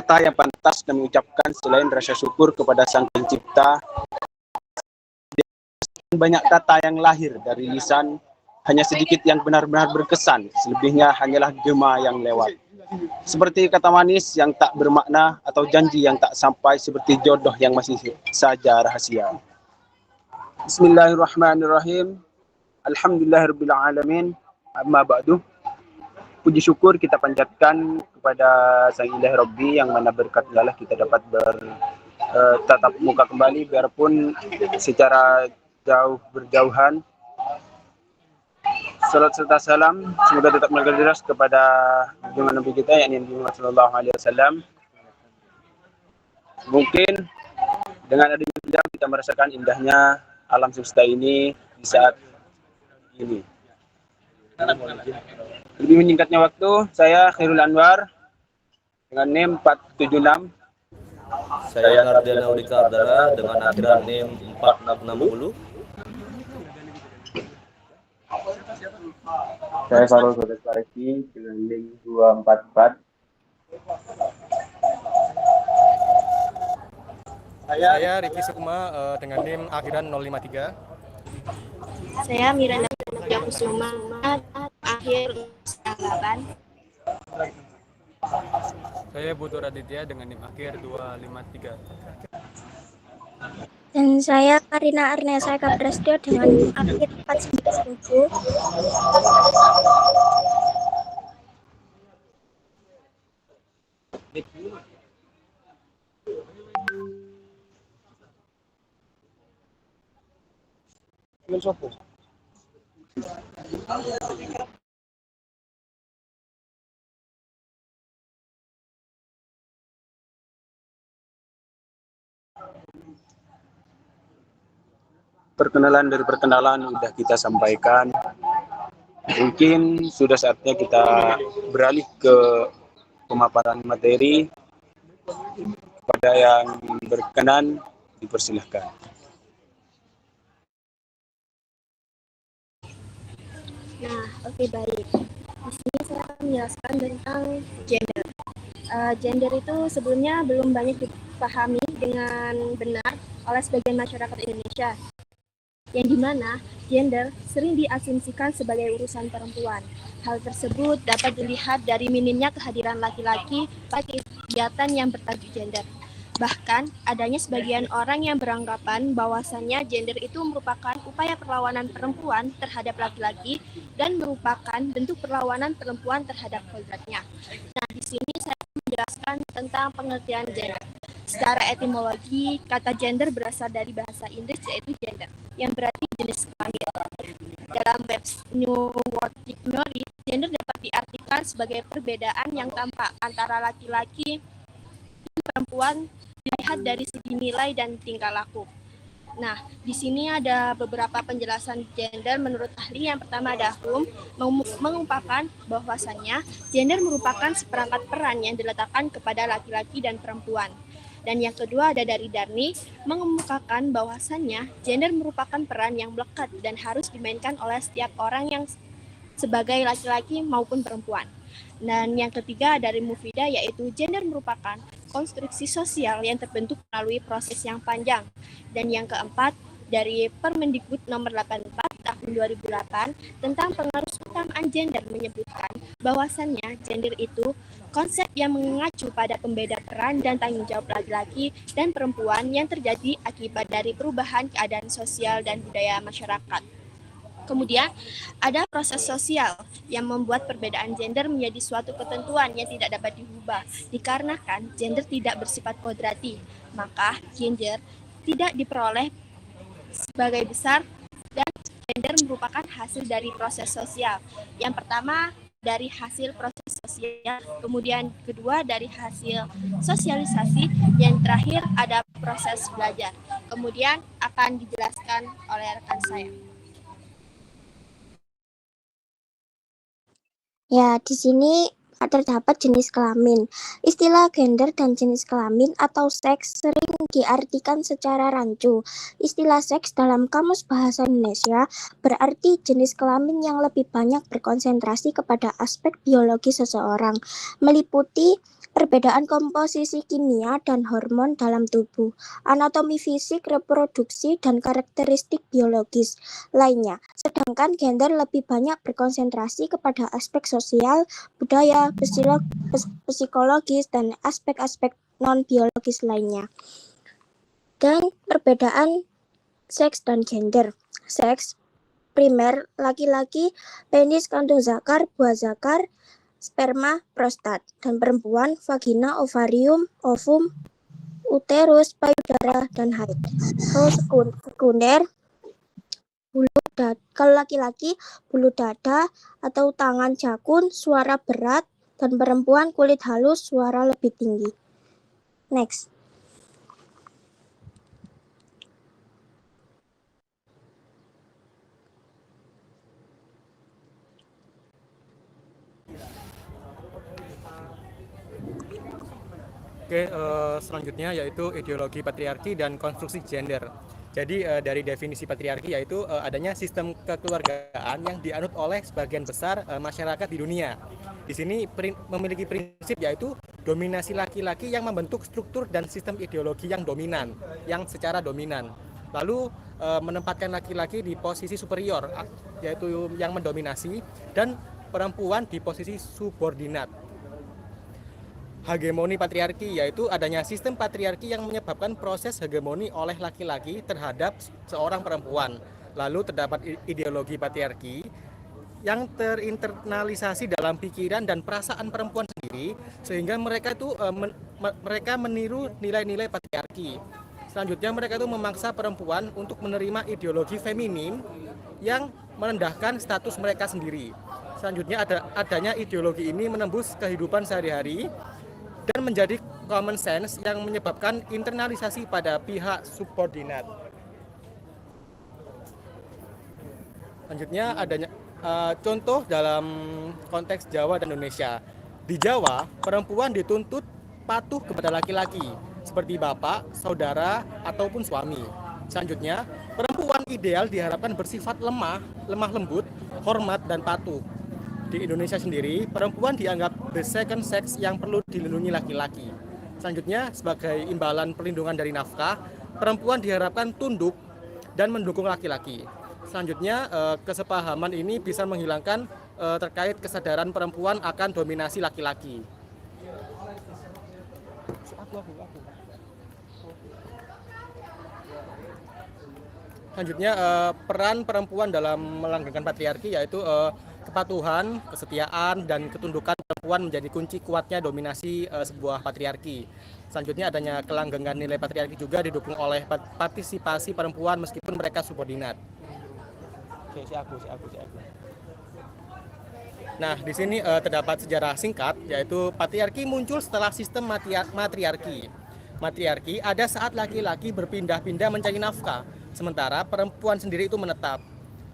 kata yang pantas dan mengucapkan selain rasa syukur kepada Sang Pencipta. Banyak kata yang lahir dari lisan, hanya sedikit yang benar-benar berkesan, selebihnya hanyalah gema yang lewat. Seperti kata manis yang tak bermakna atau janji yang tak sampai, seperti jodoh yang masih saja rahasia. Bismillahirrahmanirrahim. Alhamdulillahirrabbilalamin. Amma ba'du. Puji syukur kita panjatkan kepada Sang Ilahi Rabbi yang mana berkatnya lah kita dapat bertatap muka kembali biarpun secara berjauhan. Salat serta salam semoga tetap mengalir deras kepada junjungan Nabi kita yakni Nabi Muhammad sallallahu alaihi wasallam. Mungkin dengan adanya beliau kita merasakan indahnya alam semesta ini di saat ini. Lebih menyingkatnya waktu, saya Khairul Anwar dengan NIM 476. Saya Nardiana Audika Ardana dengan akhiran NIM 4660. Saya Farul Godes Pareki dengan NIM 244. Saya Riki Sukma dengan NIM akhiran 053. Saya Miranda Kusuma akhir 8. Saya Butur Aditya dengan NIM akhir 253. Dan saya Karina Arnesa Kaprastyo dengan NIM akhir 497. Perkenalan dari perkenalan sudah kita sampaikan. Mungkin sudah saatnya kita beralih ke pemaparan materi. Kepada yang berkenan dipersilahkan. Nah, oke, baik. Di sini saya akan menjelaskan tentang gender. Gender itu sebelumnya belum banyak dipahami dengan benar oleh sebagian masyarakat Indonesia, yang dimana gender sering diasumsikan sebagai urusan perempuan. Hal tersebut dapat dilihat dari minimnya kehadiran laki-laki pada kegiatan yang bertajuk gender. Bahkan, adanya sebagian orang yang beranggapan bahwasannya gender itu merupakan upaya perlawanan perempuan terhadap laki-laki dan merupakan bentuk perlawanan perempuan terhadap kodratnya. Nah, di sini saya menjelaskan tentang pengertian gender. Secara etimologi, kata gender berasal dari bahasa Inggris yaitu gender, yang berarti jenis kelamin. Dalam web New World Dictionary, gender dapat diartikan sebagai perbedaan yang tampak antara laki-laki dan perempuan dilihat dari segi nilai dan tingkah laku. Nah, di sini ada beberapa penjelasan gender menurut ahli. Yang pertama ada Hume, mengungkapkan bahwasannya gender merupakan seperangkat peran yang diletakkan kepada laki-laki dan perempuan. Dan yang kedua ada dari Darny, mengemukakan bahwasannya gender merupakan peran yang melekat dan harus dimainkan oleh setiap orang yang sebagai laki-laki maupun perempuan. Dan yang ketiga dari Mufida, yaitu gender merupakan konstruksi sosial yang terbentuk melalui proses yang panjang. Dan yang keempat dari Permendikbud nomor 84 tahun 2008 tentang pengaruh keutamaan gender menyebutkan bahwasannya gender itu konsep yang mengacu pada pembeda peran dan tanggung jawab laki-laki dan perempuan yang terjadi akibat dari perubahan keadaan sosial dan budaya masyarakat. Kemudian, ada proses sosial yang membuat perbedaan gender menjadi suatu ketentuan yang tidak dapat diubah. Dikarenakan gender tidak bersifat kodrati, maka gender tidak diperoleh sebagai besar dan gender merupakan hasil dari proses sosial. Yang pertama, dari hasil proses sosial, kemudian kedua dari hasil sosialisasi, yang terakhir ada proses belajar. Kemudian akan dijelaskan oleh rekan saya. Ya, di sini terdapat jenis kelamin. Istilah gender dan jenis kelamin atau seks sering diartikan secara rancu. Istilah seks dalam Kamus Bahasa Indonesia berarti jenis kelamin yang lebih banyak berkonsentrasi kepada aspek biologi seseorang, meliputi Perbedaan komposisi kimia dan hormon dalam tubuh, anatomi fisik, reproduksi, dan karakteristik biologis lainnya. Sedangkan gender lebih banyak berkonsentrasi kepada aspek sosial, budaya, psikologis, dan aspek-aspek non-biologis lainnya. Dan perbedaan seks dan gender. Seks primer laki-laki, penis, kantung zakar, buah zakar, sperma, prostat, dan perempuan vagina, ovarium, ovum, uterus, payudara, dan haid. Kalau sekunder, bulu dada, kalau laki-laki bulu dada atau tangan jakun, suara berat, dan perempuan kulit halus, suara lebih tinggi. Next. Oke, selanjutnya yaitu ideologi patriarki dan konstruksi gender. Jadi dari definisi patriarki yaitu adanya sistem kekeluargaan yang dianut oleh sebagian besar masyarakat di dunia. Di sini memiliki prinsip yaitu dominasi laki-laki yang membentuk struktur dan sistem ideologi yang dominan, yang secara dominan. Lalu menempatkan laki-laki di posisi superior, yaitu yang mendominasi, dan perempuan di posisi subordinat. Hegemoni patriarki yaitu adanya sistem patriarki yang menyebabkan proses hegemoni oleh laki-laki terhadap seorang perempuan. Lalu terdapat ideologi patriarki yang terinternalisasi dalam pikiran dan perasaan perempuan sendiri sehingga mereka itu mereka meniru nilai-nilai patriarki. Selanjutnya mereka itu memaksa perempuan untuk menerima ideologi feminim yang merendahkan status mereka sendiri. Selanjutnya adanya ideologi ini menembus kehidupan sehari-hari dan menjadi common sense yang menyebabkan internalisasi pada pihak subordinat. Selanjutnya adanya contoh dalam konteks Jawa dan Indonesia. Di Jawa, perempuan dituntut patuh kepada laki-laki, seperti bapak, saudara, ataupun suami. Selanjutnya, perempuan ideal diharapkan bersifat lemah lembut, hormat, dan patuh. Di Indonesia sendiri, perempuan dianggap the second sex yang perlu dilindungi laki-laki. Selanjutnya, sebagai imbalan perlindungan dari nafkah, perempuan diharapkan tunduk dan mendukung laki-laki. Selanjutnya, kesepahaman ini bisa menghilangkan terkait kesadaran perempuan akan dominasi laki-laki. Selanjutnya, peran perempuan dalam melanggengkan patriarki yaitu kepatuhan, kesetiaan, dan ketundukan perempuan menjadi kunci kuatnya dominasi sebuah patriarki. Selanjutnya adanya kelanggengan nilai patriarki juga didukung oleh partisipasi perempuan meskipun mereka subordinat. Si aku. Nah, di sini terdapat sejarah singkat, yaitu patriarki muncul setelah sistem matriarki. Matriarki ada saat laki-laki berpindah-pindah mencari nafkah, sementara perempuan sendiri itu menetap.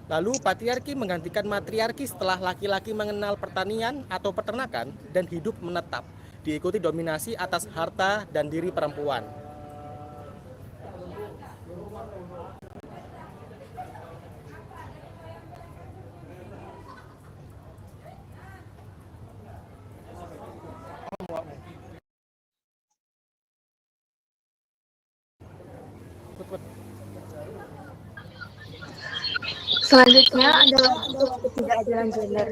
Lalu patriarki menggantikan matriarki setelah laki-laki mengenal pertanian atau peternakan dan hidup menetap, diikuti dominasi atas harta dan diri perempuan. Selanjutnya adalah bentuk ketidakadilan gender.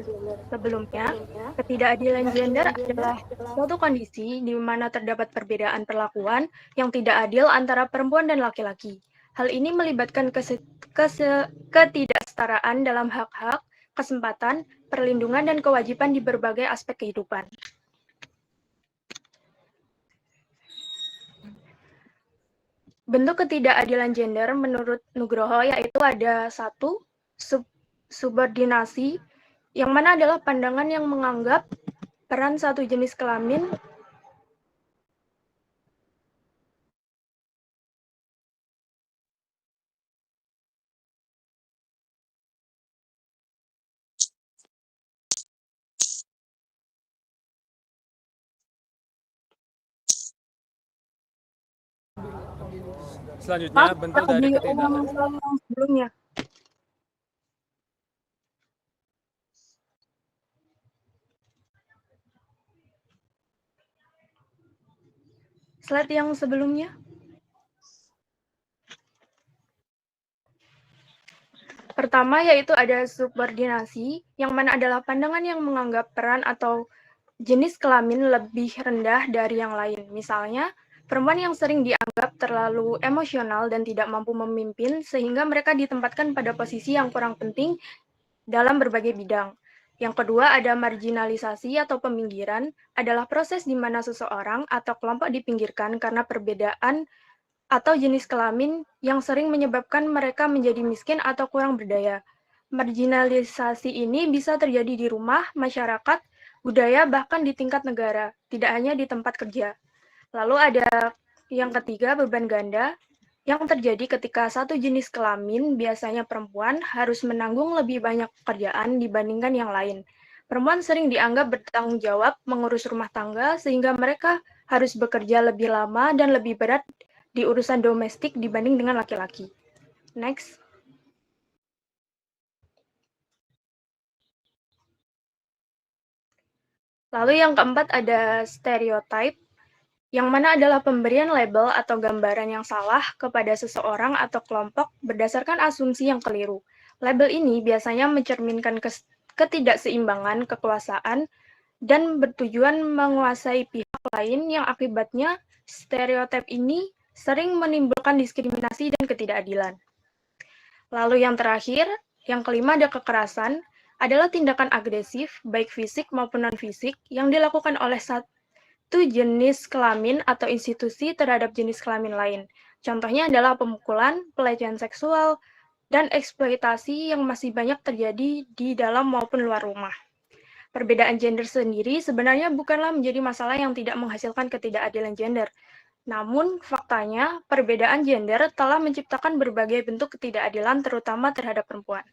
Sebelumnya, ketidakadilan gender adalah suatu kondisi di mana terdapat perbedaan perlakuan yang tidak adil antara perempuan dan laki-laki. Hal ini melibatkan ketidaksetaraan dalam hak-hak, kesempatan, perlindungan, dan kewajiban di berbagai aspek kehidupan. Bentuk ketidakadilan gender menurut Nugroho yaitu ada 1. Subordinasi, yang mana adalah pandangan yang menganggap peran satu jenis kelamin Selanjutnya bentuk dari ketidakadilan. sebelumnya. slide yang sebelumnya. Pertama yaitu ada subordinasi, yang mana adalah pandangan yang menganggap peran atau jenis kelamin lebih rendah dari yang lain. Misalnya, perempuan yang sering dianggap terlalu emosional dan tidak mampu memimpin sehingga mereka ditempatkan pada posisi yang kurang penting dalam berbagai bidang. Yang kedua ada marginalisasi atau peminggiran, adalah proses di mana seseorang atau kelompok dipinggirkan karena perbedaan atau jenis kelamin yang sering menyebabkan mereka menjadi miskin atau kurang berdaya. Marginalisasi ini bisa terjadi di rumah, masyarakat, budaya, bahkan di tingkat negara, tidak hanya di tempat kerja. Lalu ada yang ketiga, beban ganda, yang terjadi ketika satu jenis kelamin, biasanya perempuan, harus menanggung lebih banyak pekerjaan dibandingkan yang lain. Perempuan sering dianggap bertanggung jawab mengurus rumah tangga, sehingga mereka harus bekerja lebih lama dan lebih berat di urusan domestik dibanding dengan laki-laki. Next. Lalu yang keempat ada stereotype, yang mana adalah pemberian label atau gambaran yang salah kepada seseorang atau kelompok berdasarkan asumsi yang keliru. Label ini biasanya mencerminkan ketidakseimbangan kekuasaan dan bertujuan menguasai pihak lain yang akibatnya stereotip ini sering menimbulkan diskriminasi dan ketidakadilan. Lalu yang terakhir, yang kelima ada kekerasan, adalah tindakan agresif, baik fisik maupun non-fisik, yang dilakukan oleh satu jenis kelamin atau institusi terhadap jenis kelamin lain. Contohnya adalah pemukulan, pelecehan seksual, dan eksploitasi yang masih banyak terjadi di dalam maupun luar rumah. Perbedaan gender sendiri sebenarnya bukanlah menjadi masalah yang tidak menghasilkan ketidakadilan gender. Namun, faktanya, perbedaan gender telah menciptakan berbagai bentuk ketidakadilan, terutama terhadap perempuan.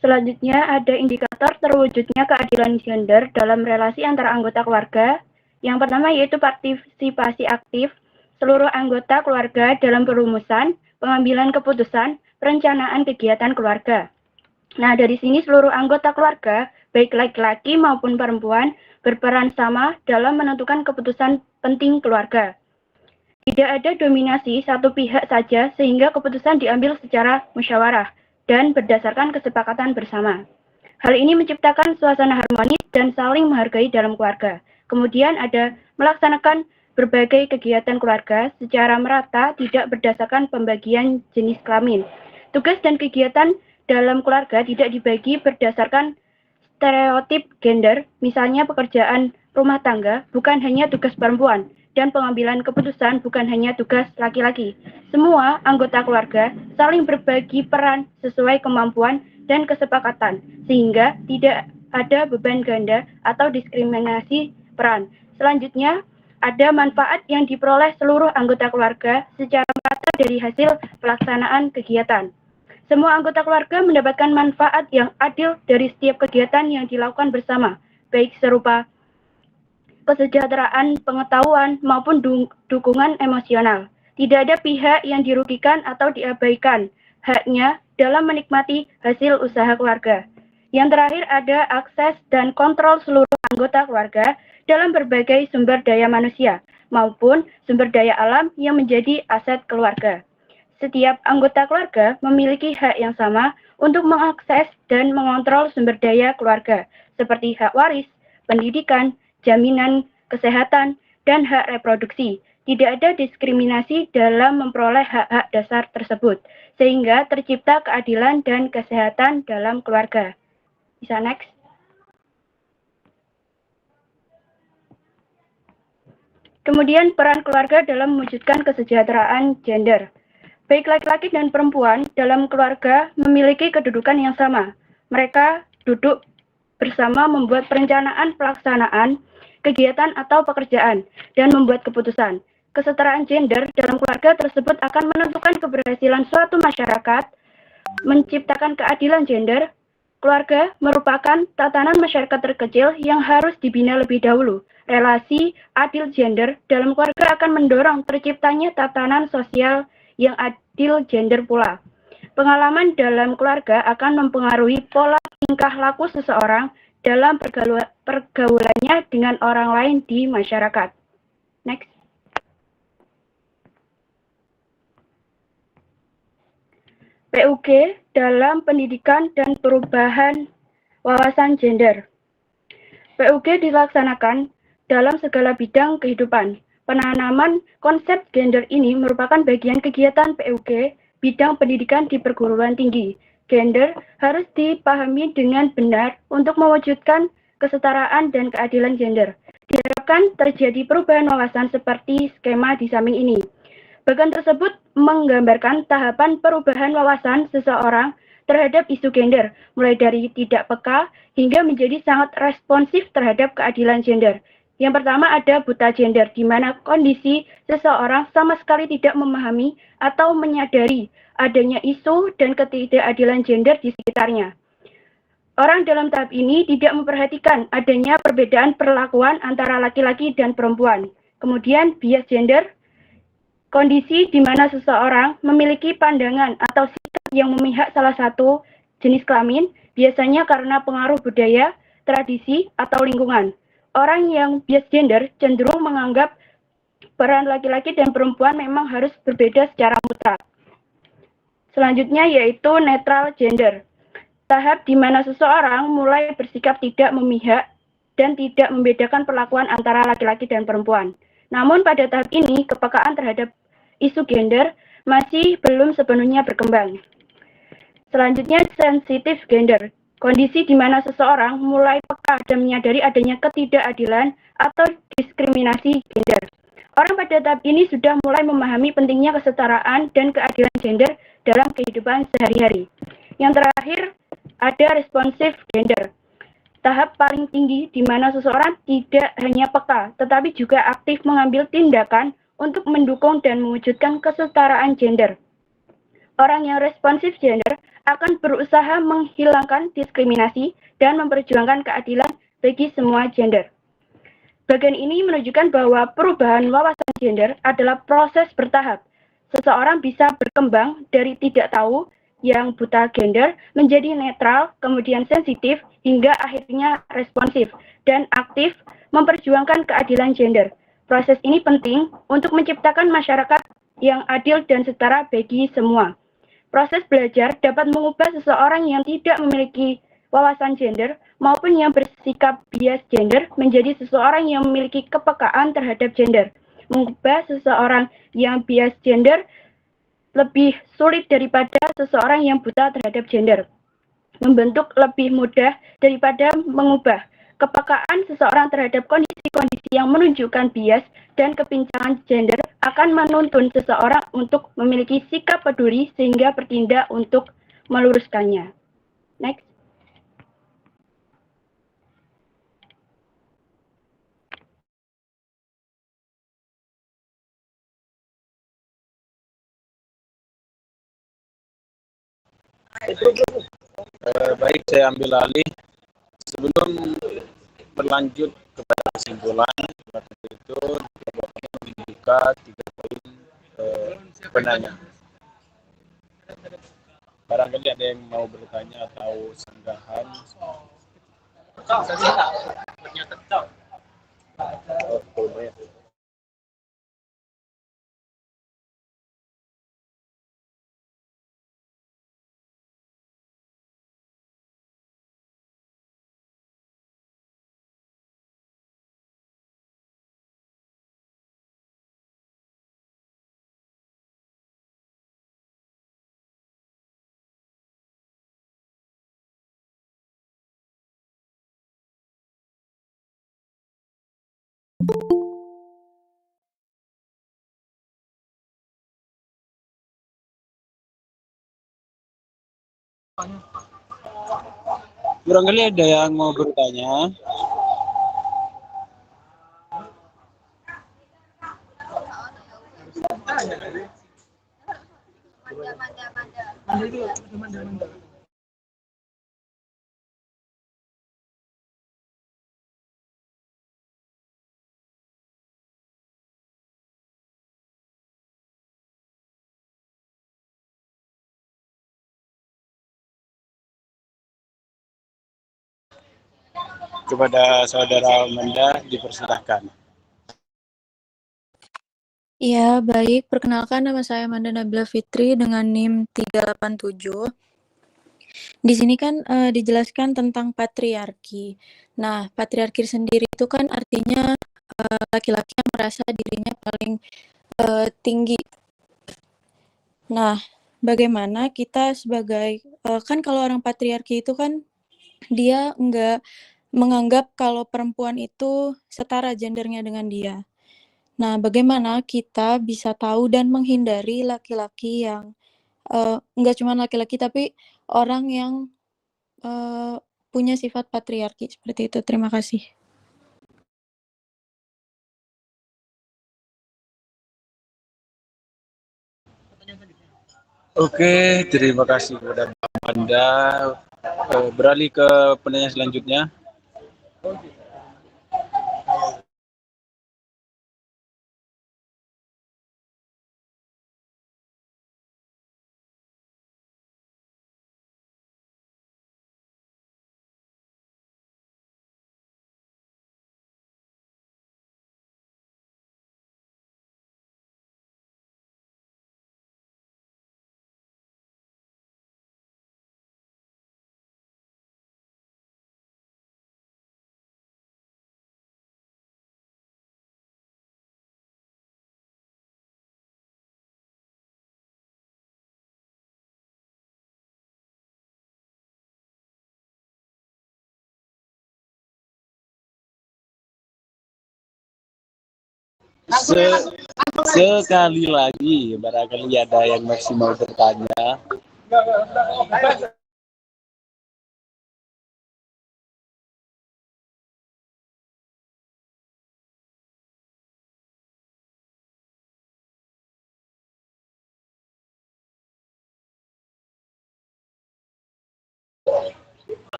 Selanjutnya ada indikator terwujudnya keadilan gender dalam relasi antara anggota keluarga. Yang pertama yaitu partisipasi aktif seluruh anggota keluarga dalam perumusan, pengambilan keputusan, perencanaan kegiatan keluarga. Nah, dari sini seluruh anggota keluarga, baik laki-laki maupun perempuan, berperan sama dalam menentukan keputusan penting keluarga. Tidak ada dominasi satu pihak saja sehingga keputusan diambil secara musyawarah dan berdasarkan kesepakatan bersama. Hal ini menciptakan suasana harmonis dan saling menghargai dalam keluarga. Kemudian ada melaksanakan berbagai kegiatan keluarga secara merata tidak berdasarkan pembagian jenis kelamin. Tugas dan kegiatan dalam keluarga tidak dibagi berdasarkan stereotip gender, misalnya pekerjaan rumah tangga bukan hanya tugas perempuan, dan pengambilan keputusan bukan hanya tugas laki-laki. Semua anggota keluarga saling berbagi peran sesuai kemampuan dan kesepakatan, sehingga tidak ada beban ganda atau diskriminasi peran. Selanjutnya, ada manfaat yang diperoleh seluruh anggota keluarga secara merata dari hasil pelaksanaan kegiatan. Semua anggota keluarga mendapatkan manfaat yang adil dari setiap kegiatan yang dilakukan bersama, baik serupa kesejahteraan, pengetahuan, maupun dukungan emosional. Tidak ada pihak yang dirugikan atau diabaikan haknya dalam menikmati hasil usaha keluarga. Yang terakhir ada akses dan kontrol seluruh anggota keluarga dalam berbagai sumber daya manusia maupun sumber daya alam yang menjadi aset keluarga. Setiap anggota keluarga memiliki hak yang sama untuk mengakses dan mengontrol sumber daya keluarga, seperti hak waris, pendidikan, jaminan kesehatan, dan hak reproduksi. Tidak ada diskriminasi dalam memperoleh hak-hak dasar tersebut, sehingga tercipta keadilan dan kesehatan dalam keluarga. Bisa next. Kemudian peran keluarga dalam mewujudkan kesejahteraan gender. Baik laki-laki dan perempuan dalam keluarga memiliki kedudukan yang sama. Mereka duduk bersama membuat perencanaan pelaksanaan kegiatan atau pekerjaan dan membuat keputusan. Kesetaraan gender dalam keluarga tersebut akan menentukan keberhasilan suatu masyarakat, menciptakan keadilan gender. Keluarga merupakan tatanan masyarakat terkecil yang harus dibina lebih dahulu. Relasi adil gender dalam keluarga akan mendorong terciptanya tatanan sosial yang adil gender pula. Pengalaman dalam keluarga akan mempengaruhi pola tingkah laku seseorang dalam pergaulannya dengan orang lain di masyarakat. Next. PUG dalam pendidikan dan perubahan wawasan gender. PUG dilaksanakan dalam segala bidang kehidupan. Penanaman konsep gender ini merupakan bagian kegiatan PUG bidang pendidikan di perguruan tinggi. Gender harus dipahami dengan benar untuk mewujudkan kesetaraan dan keadilan gender. Diharapkan terjadi perubahan wawasan seperti skema di samping ini. Bagian tersebut menggambarkan tahapan perubahan wawasan seseorang terhadap isu gender, mulai dari tidak peka hingga menjadi sangat responsif terhadap keadilan gender. Yang pertama ada buta gender, di mana kondisi seseorang sama sekali tidak memahami atau menyadari adanya isu dan ketidakadilan gender di sekitarnya. Orang dalam tahap ini tidak memperhatikan adanya perbedaan perlakuan antara laki-laki dan perempuan. Kemudian bias gender, kondisi di mana seseorang memiliki pandangan atau sikap yang memihak salah satu jenis kelamin, biasanya karena pengaruh budaya, tradisi, atau lingkungan. Orang yang bias gender cenderung menganggap peran laki-laki dan perempuan memang harus berbeda secara mutlak. Selanjutnya yaitu netral gender. Tahap di mana seseorang mulai bersikap tidak memihak dan tidak membedakan perlakuan antara laki-laki dan perempuan. Namun pada tahap ini, kepekaan terhadap isu gender masih belum sepenuhnya berkembang. Selanjutnya, sensitif gender. Kondisi di mana seseorang mulai peka dan menyadari adanya ketidakadilan atau diskriminasi gender. Orang pada tahap ini sudah mulai memahami pentingnya kesetaraan dan keadilan gender dalam kehidupan sehari-hari. Yang terakhir, ada responsif gender. Tahap paling tinggi di mana seseorang tidak hanya peka, tetapi juga aktif mengambil tindakan untuk mendukung dan mewujudkan kesetaraan gender. Orang yang responsif gender akan berusaha menghilangkan diskriminasi dan memperjuangkan keadilan bagi semua gender. Bagian ini menunjukkan bahwa perubahan wawasan gender adalah proses bertahap. Seseorang bisa berkembang dari tidak tahu yang buta gender menjadi netral, kemudian sensitif, hingga akhirnya responsif dan aktif memperjuangkan keadilan gender. Proses ini penting untuk menciptakan masyarakat yang adil dan setara bagi semua. Proses belajar dapat mengubah seseorang yang tidak memiliki wawasan gender maupun yang bersikap bias gender menjadi seseorang yang memiliki kepekaan terhadap gender. Mengubah seseorang yang bias gender lebih sulit daripada seseorang yang buta terhadap gender. Membentuk lebih mudah daripada mengubah. Kepekaan seseorang terhadap kondisi-kondisi yang menunjukkan bias dan kepincangan gender akan menuntun seseorang untuk memiliki sikap peduli sehingga bertindak untuk meluruskannya. Next. Baik, saya ambil alih. Sebelum berlanjut kepada kesimpulan, maka itu membuka 3 poin penanya. Barangkali ada yang mau bertanya atau sanggahan. Barangkali ada yang mau bertanya. Kepada saudara Amanda dipersilahkan. Ya, baik. Perkenalkan, nama saya Amanda Nabila Fitri dengan NIM 387. Di sini kan dijelaskan tentang patriarki. Nah, patriarki sendiri itu kan artinya laki-laki yang merasa dirinya paling tinggi. Nah, bagaimana kita sebagai kan kalau orang patriarki itu kan dia enggak menganggap kalau perempuan itu setara gendernya dengan dia. Nah, bagaimana kita bisa tahu dan menghindari laki-laki yang enggak cuma laki-laki tapi orang yang punya sifat patriarki seperti itu. Terima kasih. Oke, terima kasih kepada Anda. Beralih ke penanya selanjutnya. Sekali lagi, barangkali ada yang masih mau bertanya.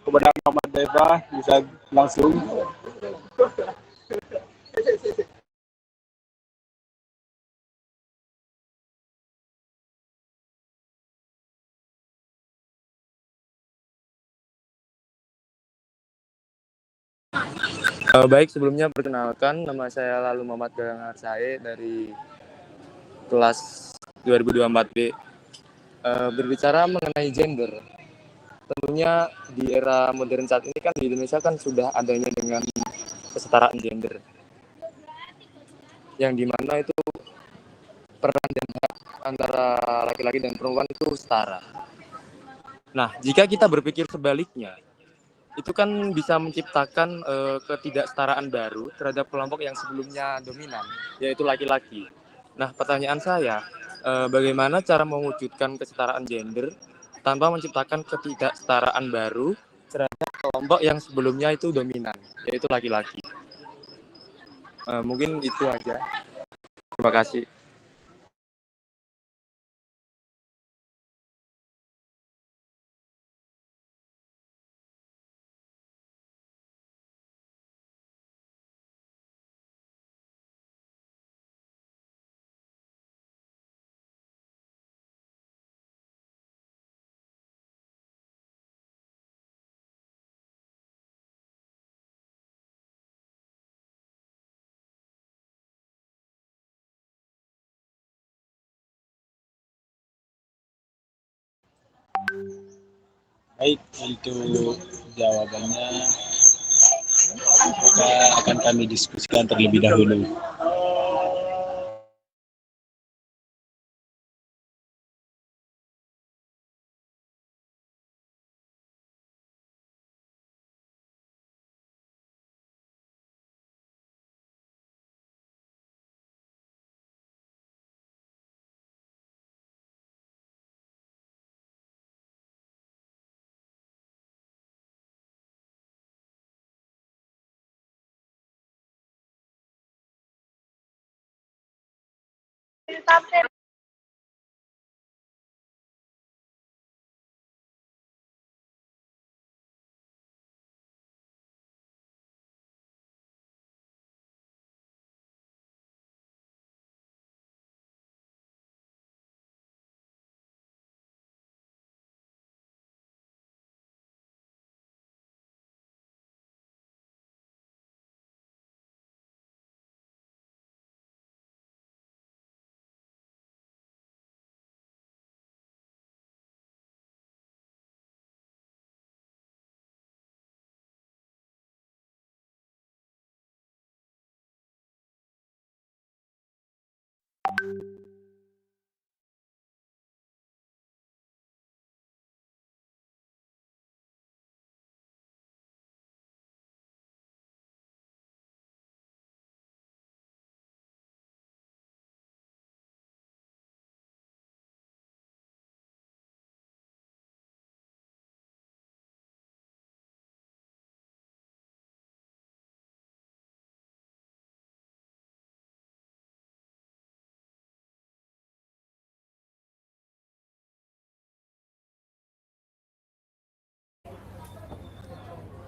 Kepada Muhammad Deva, bisa langsung. Baik, sebelumnya perkenalkan, nama saya Lalu Muhammad Galang Arsae dari kelas 2024B. Berbicara mengenai gender, tentunya di era modern saat ini kan di Indonesia kan sudah adanya dengan kesetaraan gender, yang dimana itu peran dan hak antara laki-laki dan perempuan itu setara. Nah, jika kita berpikir sebaliknya, itu kan bisa menciptakan ketidaksetaraan baru terhadap kelompok yang sebelumnya dominan, yaitu laki-laki. Nah, pertanyaan saya, bagaimana cara mewujudkan kesetaraan gender tanpa menciptakan ketidaksetaraan baru terhadap kelompok yang sebelumnya itu dominan, yaitu laki-laki? Mungkin itu aja. Terima kasih. Baik, untuk jawabannya maka akan kami diskusikan terlebih dahulu.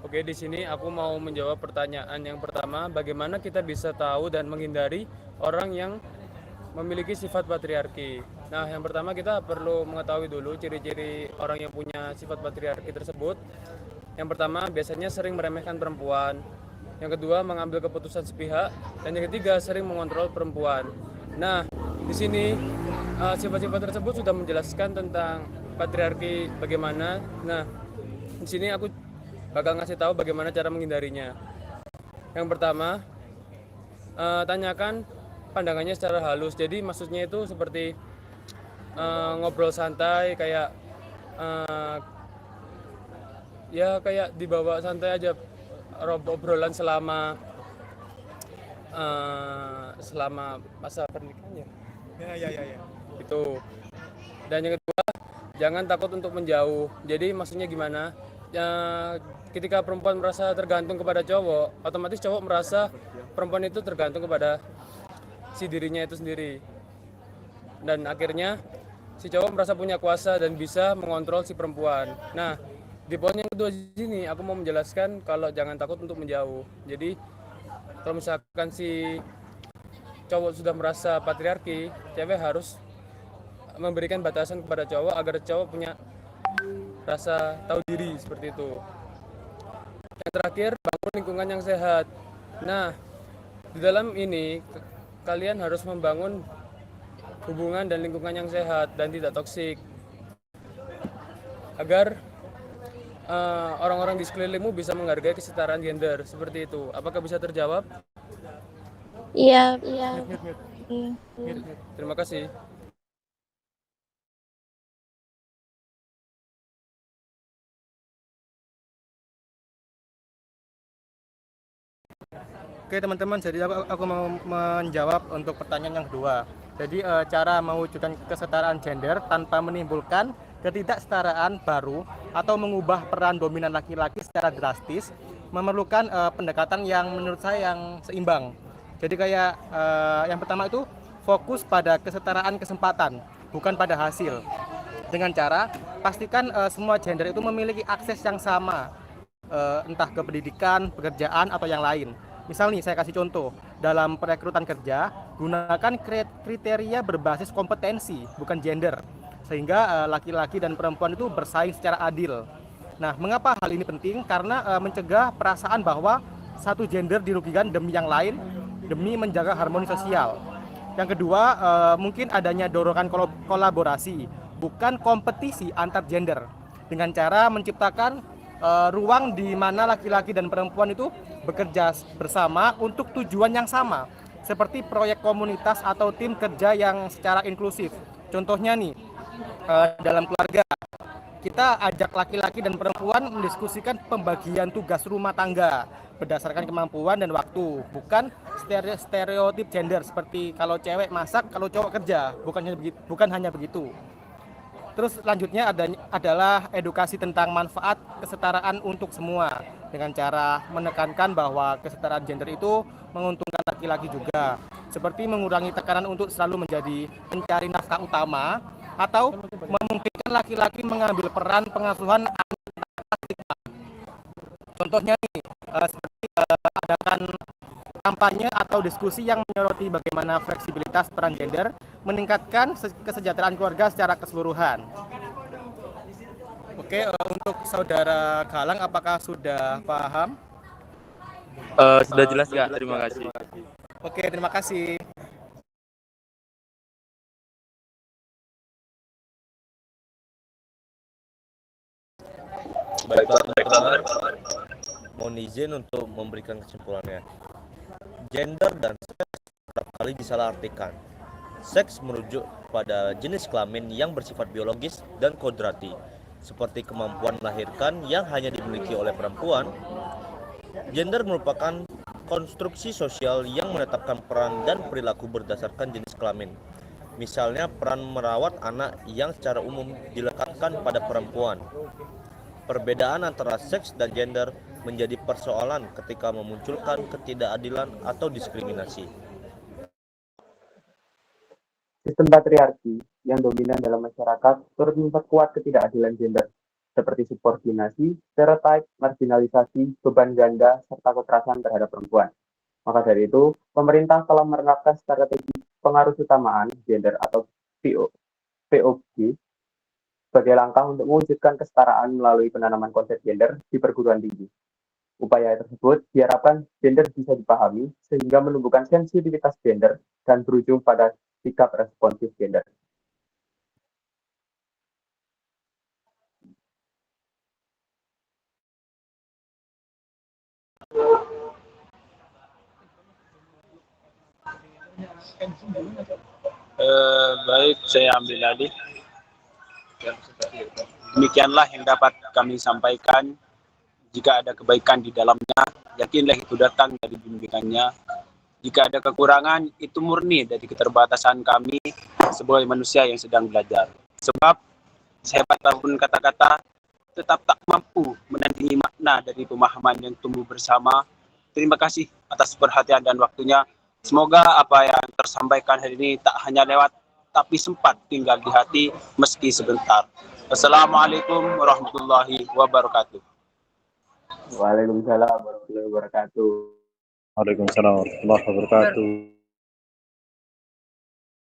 Oke, di sini aku mau menjawab pertanyaan yang pertama, bagaimana kita bisa tahu dan menghindari orang yang memiliki sifat patriarki. Nah, yang pertama kita perlu mengetahui dulu ciri-ciri orang yang punya sifat patriarki tersebut. Yang pertama, biasanya sering meremehkan perempuan. Yang kedua, mengambil keputusan sepihak. Dan yang ketiga, sering mengontrol perempuan. Nah, di sini sifat-sifat tersebut sudah menjelaskan tentang patriarki bagaimana. Nah, di sini aku bakal ngasih tahu bagaimana cara menghindarinya. Yang pertama, tanyakan pandangannya secara halus. Jadi maksudnya itu seperti ngobrol santai, kayak ya kayak dibawa santai aja, obrolan selama masa pernikahannya. Ya. Itu. Dan yang kedua, jangan takut untuk menjauh. Jadi maksudnya gimana? Ketika perempuan merasa tergantung kepada cowok, otomatis cowok merasa perempuan itu tergantung kepada si dirinya itu sendiri. Dan akhirnya si cowok merasa punya kuasa dan bisa mengontrol si perempuan. Nah, di poin yang kedua di sini aku mau menjelaskan kalau jangan takut untuk menjauh. Jadi kalau misalkan si cowok sudah merasa patriarki, cewek harus memberikan batasan kepada cowok agar cowok punya rasa tahu diri seperti itu. Yang terakhir, bangun lingkungan yang sehat. Nah, di dalam ini kalian harus membangun hubungan dan lingkungan yang sehat dan tidak toksik agar orang-orang di sekelilingmu bisa menghargai kesetaraan gender seperti itu. Apakah bisa terjawab? Iya. Terima kasih. Oke teman-teman, jadi aku mau menjawab untuk pertanyaan yang kedua. Jadi cara mewujudkan kesetaraan gender tanpa menimbulkan ketidaksetaraan baru atau mengubah peran dominan laki-laki secara drastis memerlukan pendekatan yang menurut saya yang seimbang. Jadi kayak yang pertama itu fokus pada kesetaraan kesempatan, bukan pada hasil. Dengan cara pastikan semua gender itu memiliki akses yang sama, entah ke pendidikan, pekerjaan, atau yang lain. Misal nih, saya kasih contoh, dalam perekrutan kerja, gunakan kriteria berbasis kompetensi, bukan gender, sehingga laki-laki dan perempuan itu bersaing secara adil. Nah, mengapa hal ini penting? Karena mencegah perasaan bahwa satu gender dirugikan demi yang lain, demi menjaga harmoni sosial. Yang kedua, mungkin adanya dorongan kolaborasi, bukan kompetisi antar gender, dengan cara menciptakan ruang di mana laki-laki dan perempuan itu bekerja bersama untuk tujuan yang sama, seperti proyek komunitas atau tim kerja yang secara inklusif. Contohnya nih, dalam keluarga, kita ajak laki-laki dan perempuan mendiskusikan pembagian tugas rumah tangga berdasarkan kemampuan dan waktu, bukan stereotip gender seperti kalau cewek masak, kalau cowok kerja, bukan hanya begitu. Terus selanjutnya adalah edukasi tentang manfaat kesetaraan untuk semua, dengan cara menekankan bahwa kesetaraan gender itu menguntungkan laki-laki juga, seperti mengurangi tekanan untuk selalu menjadi pencari nafkah utama atau memungkinkan laki-laki mengambil peran pengasuhan anak. Contohnya nih, seperti adakan kampanye atau diskusi yang menyoroti bagaimana fleksibilitas peran gender meningkatkan kesejahteraan keluarga secara keseluruhan. Oke, untuk saudara Galang, apakah sudah paham? Sudah jelas Kak, terima kasih. Oke, terima kasih. Baiklah teman-teman, mohon izin untuk memberikan kesimpulannya. Gender dan seks kerap kali disalahartikan. Seks merujuk pada jenis kelamin yang bersifat biologis dan kodrati, seperti kemampuan melahirkan yang hanya dimiliki oleh perempuan. Gender merupakan konstruksi sosial yang menetapkan peran dan perilaku berdasarkan jenis kelamin. Misalnya peran merawat anak yang secara umum dilekatkan pada perempuan. Perbedaan antara seks dan gender menjadi persoalan ketika memunculkan ketidakadilan atau diskriminasi. Sistem patriarki yang dominan dalam masyarakat turut memperkuat ketidakadilan gender, seperti subordinasi, stereotip, marginalisasi, beban ganda, serta kekerasan terhadap perempuan. Maka dari itu, pemerintah telah menerapkan strategi pengaruh utamaan gender atau POG sebagai langkah untuk mewujudkan kesetaraan melalui penanaman konsep gender di perguruan tinggi. Upaya tersebut diharapkan gender bisa dipahami sehingga menumbuhkan sensitivitas gender dan berujung pada sikap responsif gender. Baik, saya ambil alih. Demikianlah yang dapat kami sampaikan. Jika ada kebaikan di dalamnya, yakinlah itu datang dari bimbingannya. Jika ada kekurangan, itu murni dari keterbatasan kami sebagai manusia yang sedang belajar. Sebab, sehebat apapun kata-kata, tetap tak mampu menandingi makna dari pemahaman yang tumbuh bersama. Terima kasih atas perhatian dan waktunya. Semoga apa yang tersampaikan hari ini tak hanya lewat, tapi sempat tinggal di hati meski sebentar. Wassalamualaikum warahmatullahi wabarakatuh. Waalaikumsalam warahmatullahi wabarakatuh. Waalaikumsalam warahmatullahi wabarakatuh.